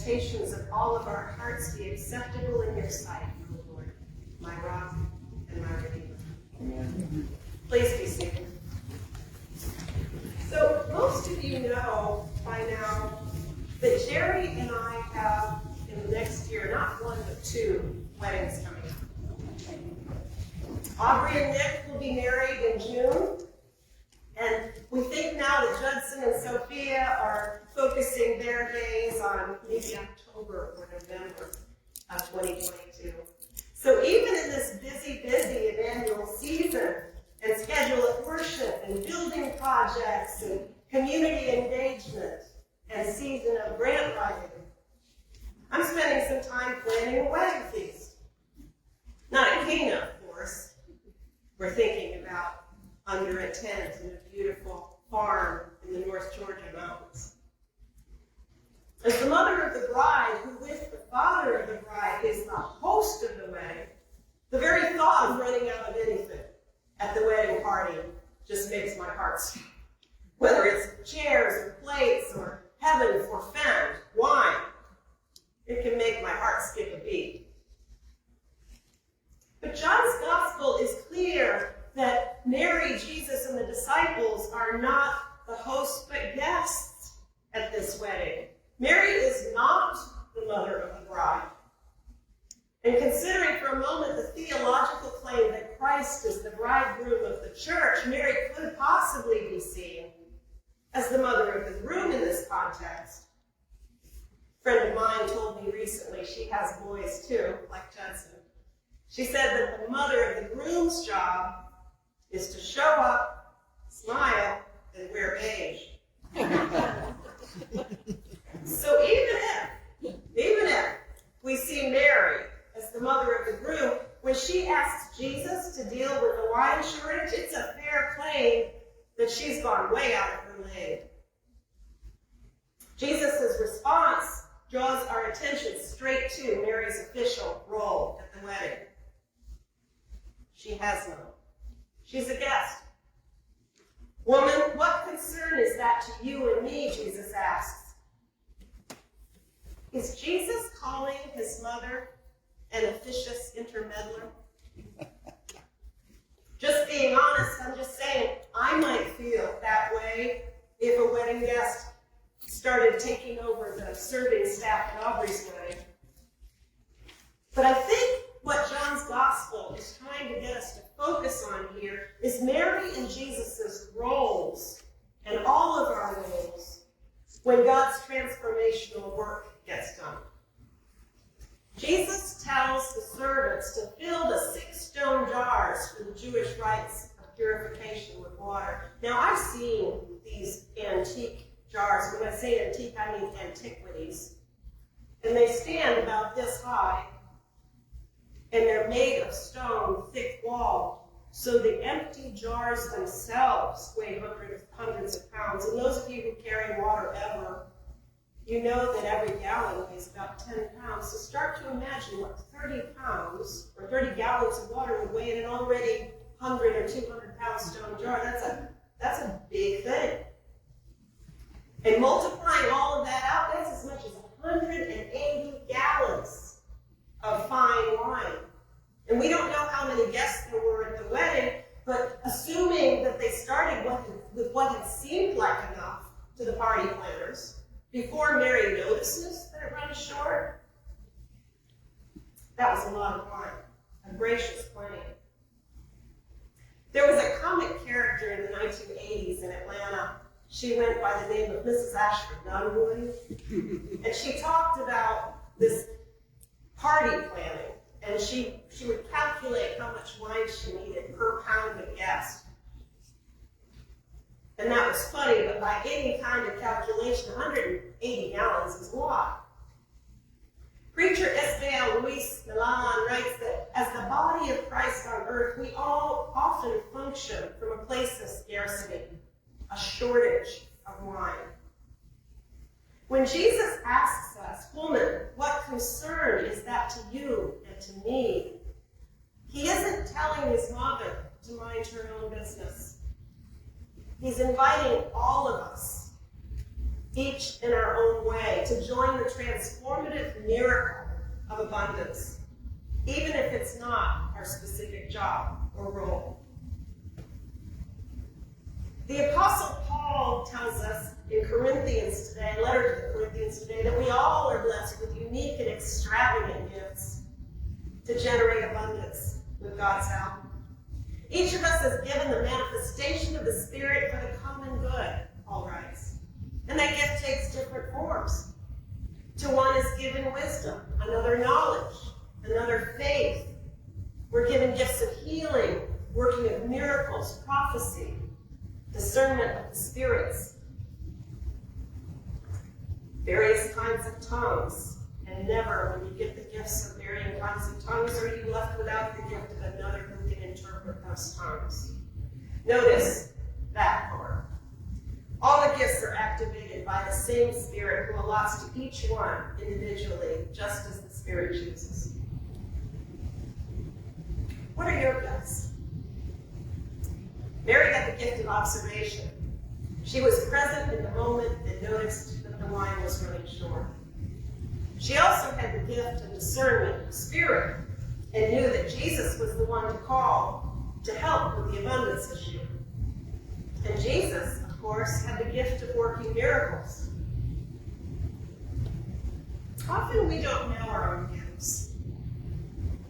meditations of all of our hearts be acceptable in your sight, O Lord, my rock and my redeemer. Amen. Please be seated. So most of you know by now that Jerry and I have in the next year not one but two weddings coming up. Aubrey and Nick will be married in June, and we think now that Judson and Sophia are focusing their days on maybe October or November of 2022. So even in this busy annual season and schedule of worship and building projects and community engagement and season of grant writing, I'm spending some time planning a wedding feast. Not at Cana, of course. We're thinking about under a tent in a beautiful farm in the North Georgia mountains. As the mother of the bride, who with the father of the bride is the host of the wedding, the very thought of running out of anything at the wedding party just makes my heart stop. Whether it's chairs or plates or heaven forfend, wine, it can make my heart skip a beat. But John's gospel is clear that Mary, Jesus, and the disciples are not the hosts but guests at this wedding. Mary is not the mother of the bride. And considering for a moment the theological claim that Christ is the bridegroom of the church, Mary could possibly be seen as the mother of the groom in this context. A friend of mine told me recently, she has boys too, like Judson. She said that the mother of the groom's job is to show up, smile, and wear beige. So even if we see Mary as the mother of the groom, when she asks Jesus to deal with the wine shortage, it's a fair claim that she's gone way out of her lane. Jesus' response draws our attention straight to Mary's official role at the wedding. She has none. She's a guest. Woman, what concern is that to you and me, Jesus asks. Is Jesus calling his mother an officious intermeddler? Just being honest, I'm just saying, I might feel that way if a wedding guest started taking over the serving staff at Aubrey's wedding. But I think what John's gospel is trying to get us to focus on here is Mary and Jesus' roles and all of our roles when God's transformational work gets done. Jesus tells the servants to fill the 6 stone jars for the Jewish rites of purification with water. Now, I've seen these antique jars. When I say antique, I mean antiquities. And they stand about this high, and they're made of stone, thick-walled, so the empty jars themselves weigh hundreds of pounds. And those of you who carry water ever, you know that every gallon weighs about 10 pounds. So start to imagine what 30 pounds or 30 gallons of water would weigh in an already 100 or 200 pound stone jar. That's a big thing. And multiplying all of that out, that's as much as 180 gallons of fine wine. And we don't know how many guests there were at the wedding, but assuming that they started with what had seemed like enough to the party planners, before Mary notices that it runs short, that was a lot of wine, a gracious plenty. There was a comic character in the 1980s in Atlanta. She went by the name of Mrs. Ashford Dunwoody, and she talked about this party planning, and she would calculate how much wine she needed per pound of guest. And that was funny, but by any kind of calculation, 180 gallons is a lot. Preacher Esmael Luis Milan writes that as the body of Christ on earth, we all often function from a place of scarcity, a shortage of wine. When Jesus asks us, woman, what concern is that to you and to me? He isn't telling his mother to mind her own business. He's inviting all of us each in our own way, to join the transformative miracle of abundance, even if it's not our specific job or role. The Apostle Paul tells us in Corinthians today, a letter to the Corinthians today, that we all are blessed with unique and extravagant gifts to generate abundance with God's help. Each of us is given the manifestation of the Spirit for the common good, Paul writes. And that gift takes different forms. To one is given wisdom, another knowledge, another faith. We're given gifts of healing, working of miracles, prophecy, discernment of the spirits, various kinds of tongues, and never, when you get the gifts of varying kinds of tongues, are you left without the gift of another who can interpret those tongues. Notice that part. All the gifts are activated by the same Spirit who allots to each one individually, just as the Spirit chooses. What are your gifts? Mary got the gift of observation. She was present in the moment and noticed that the wine was running short. She also had the gift of discernment of spirit and knew that Jesus was the one to call to help with the abundance issue. And Jesus, of course, had the gift of working miracles. Often we don't know our own gifts.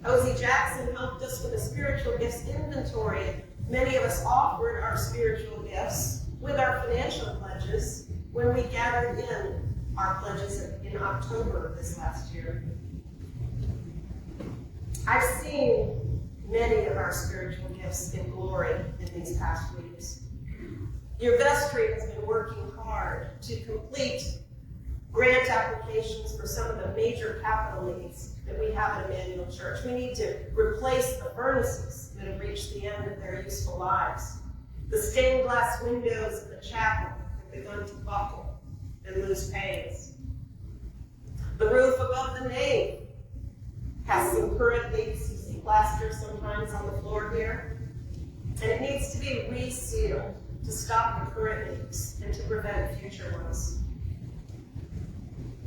O.Z. Jackson helped us with a spiritual gifts inventory. Many of us offered our spiritual gifts with our financial pledges when we gathered in our pledges in October of this last year. I've seen many of our spiritual gifts in glory in these past weeks. Your vestry has been working hard to complete grant applications for some of the major capital needs that we have at Emmanuel Church. We need to replace the furnaces that have reached the end of their useful lives. The stained glass windows of the chapel have begun to buckle and lose panes. The roof above the nave has some current leaks. You see plaster sometimes on the floor here. And it needs to be resealed to stop the current leaks and to prevent future ones.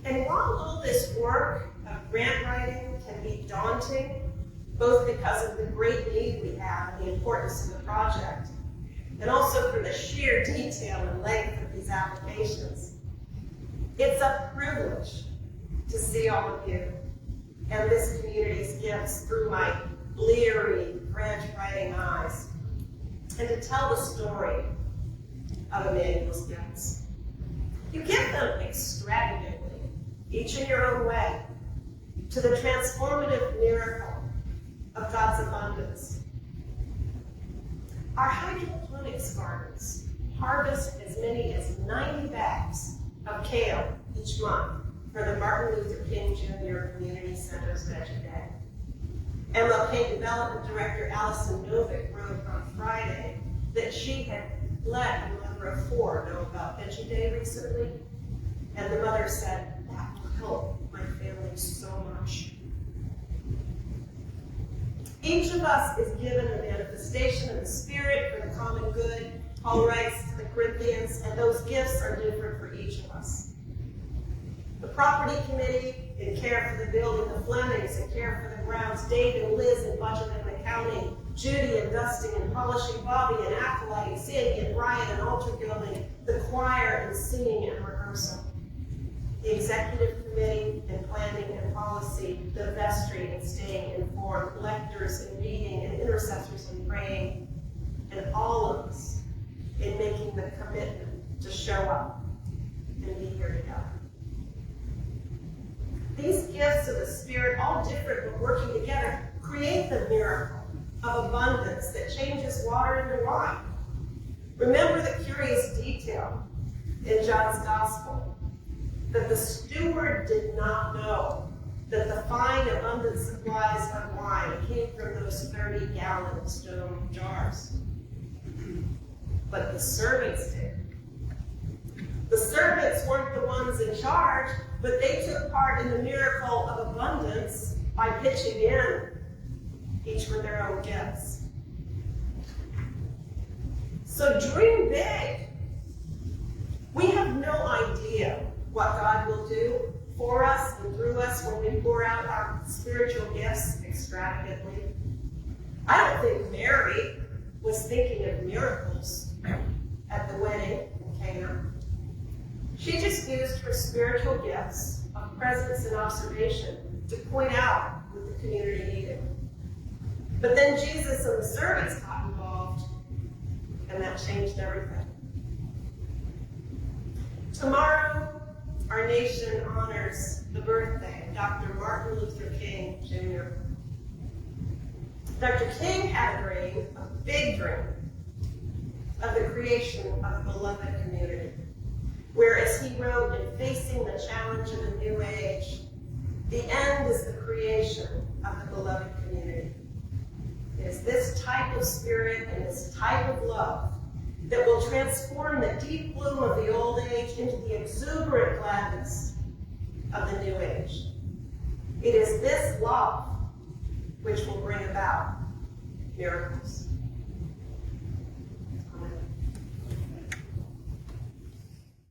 And while all this work of grant writing can be daunting, both because of the great need we have and the importance of the project, and also for the sheer detail and length of these applications, it's a privilege to see all of you and this community's gifts through my bleary, grant-writing eyes, and to tell the story of Emmanuel's gifts. You give them extravagantly, each in your own way, to the transformative miracle of God's abundance. Our hydroponics gardens harvest as many as 90 bags of kale each month for the Martin Luther King Jr. Community Center's Veggie Day. MLK Development Director Allison Novick wrote on Friday that she had let a mother of 4 know about Veggie Day recently, and the mother said, "That will help my family so much." Each of us is given a manifestation of the Spirit for the common good, Paul writes to the Corinthians, and those gifts are different for each of us. The property committee in care for the building, the Flemings in care for the grounds, Dave and Liz in budget and accounting, Judy in dusting and polishing, Bobby in acolyting, Sandy and Brian in altar gilding, the choir in singing and rehearsal, the executive committee in planning and policy, the vestry in staying informed, lectors in reading, and intercessors in praying, and all of us in making the commitment to show up and be here together. These gifts of the Spirit, all different but working together, create the miracle of abundance that changes water into wine. Remember the curious detail in John's Gospel, that the steward did not know that the fine abundant supplies of wine came from those 30-gallon stone jars. But the servants did. The servants weren't the ones in charge, but they took part in the miracle of abundance by pitching in, each with their own gifts. So dream big. We have no idea what God will do for us and through us when we pour out our spiritual gifts extravagantly. I don't think Mary was thinking of miracles at the wedding in Cana. She just used her spiritual gifts of presence and observation to point out what the community needed. But then Jesus and the servants got involved, and that changed everything. Tomorrow, our nation honors the birthday of Dr. Martin Luther King, Jr. Dr. King had a dream, a big dream, of the creation of a beloved community, where, as he wrote, in facing the challenge of a new age, the end is the creation of the beloved community. It is this type of spirit and this type of love that will transform the deep bloom of the old age into the exuberant gladness of the new age. It is this love which will bring about miracles.